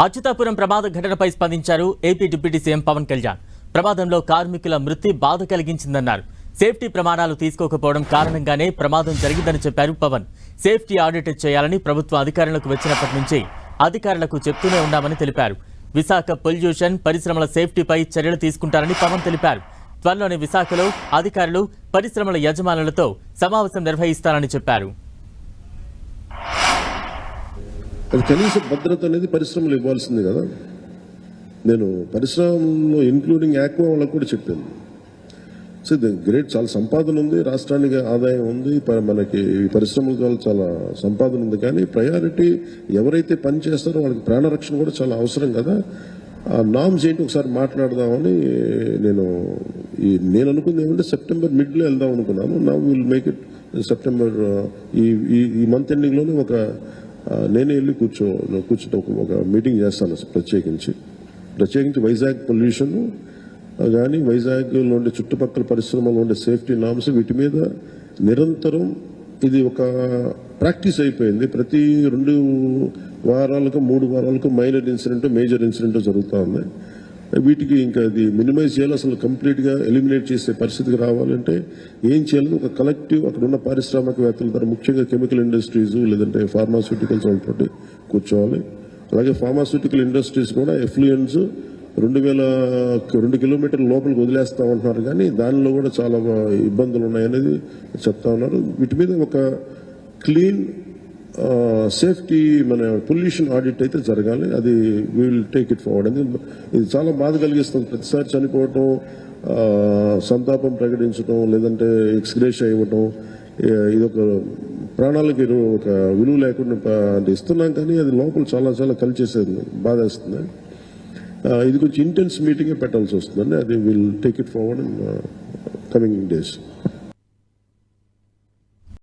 అచ్యుతాపురం ప్రమాద ఘటనపై స్పందించారు AP deputy CM Pawan Kalyan. ప్రమాదంలో కార్మికుల మృతి బాధ కలిగించిందన్నారు. సేఫ్టీ ప్రమాణాలు తీసుకోకపోవడం కారణంగానే ప్రమాదం జరిగిందని చెప్పారు పవన్. సేఫ్టీ ఆడిట్ చేయాలని ప్రభుత్వ అధికారులకు వచ్చినప్పటి నుంచి అధికారులకు చెప్తూనే ఉన్నామని తెలిపారు. విశాఖ పొల్యూషన్ పరిశ్రమల సేఫ్టీపై చర్యలు తీసుకుంటారని పవన్ తెలిపారు. త్వరలోనే విశాఖలో అధికారులు పరిశ్రమల యజమానులతో సమావేశం నిర్వహిస్తారని చెప్పారు. అది కనీస భద్రత అనేది పరిశ్రమలు ఇవ్వాల్సింది కదా. నేను పరిశ్రమలో ఇంక్లూడింగ్ ఆక్వా వాళ్ళకు కూడా చెప్పాను. సో గ్రేట్, చాలా సంపాదన ఉంది, రాష్ట్రానికి ఆదాయం ఉంది, మనకి పరిశ్రమల ద్వారా చాలా సంపాదన ఉంది. కానీ ప్రయారిటీ ఎవరైతే పని చేస్తారో వాళ్ళకి ప్రాణరక్షణ కూడా చాలా అవసరం కదా. ఆ నామ్స్ ఏంటి ఒకసారి మాట్లాడదామని నేను అనుకుంది ఏమంటే సెప్టెంబర్ మిడ్లో వెళ్దాం అనుకున్నాను. నా విల్ మేక్ ఇట్ సెప్టెంబర్ ఈ మంత్ ఎండింగ్లోనే నేనే వెళ్ళి కూర్చుంటే ఒక మీటింగ్ చేస్తాను ప్రత్యేకించి వైజాగ్ పొల్యూషన్ కానీ వైజాగ్లో ఉండే చుట్టుపక్కల పరిశ్రమలో ఉండే సేఫ్టీ నామ్స్ వీటి మీద నిరంతరం ఇది ఒక ప్రాక్టీస్ అయిపోయింది. ప్రతి 2 వారాలకు 3 వారాలకు మైనర్ ఇన్సిడెంట్ మేజర్ ఇన్సిడెంట్ జరుగుతూ ఉంది. వీటికి ఇంకా అది మినిమైజ్ చేయాలి, అసలు కంప్లీట్గా ఎలిమినేట్ చేసే పరిస్థితికి రావాలంటే ఏం చేయాలని ఒక కలెక్టివ్ అక్కడ ఉన్న పారిశ్రామికవేత్తల ద్వారా ముఖ్యంగా కెమికల్ ఇండస్ట్రీస్ లేదంటే ఫార్మాస్యూటికల్స్ వాళ్ళతో కూర్చోవాలి. అలాగే ఫార్మాస్యూటికల్ ఇండస్ట్రీస్ కూడా ఎఫ్లూయెన్స్ 2 కిలోమీటర్ల లోపలికి వదిలేస్తామంటున్నారు. కానీ దానిలో కూడా చాలా ఇబ్బందులు ఉన్నాయనేది చెప్తా ఉన్నారు. వీటి మీద ఒక క్లీన్ సేఫ్టీ మన పొల్యూషన్ ఆడిట్ అయితే జరగాలి. అది విల్ టేక్ ఇట్ ఫార్వర్డ్. ఇది చాలా బాధ కలిగిస్తుంది. ప్రతిసారి చనిపోవటం, సంతాపం ప్రకటించడం లేదంటే ఎక్స్గ్రేషియా ఇవ్వటం, ఇది ఒక ప్రాణాలకి ఒక విలువ లేకుండా ఇస్తున్నాం. కానీ అది లోపల చాలా చాలా కలిచేసేది, బాధేస్తుంది. ఇది కొంచెం ఇంటెన్స్ మీటింగే పెట్టాల్సి వస్తుందండి. అది will take it forward in coming days.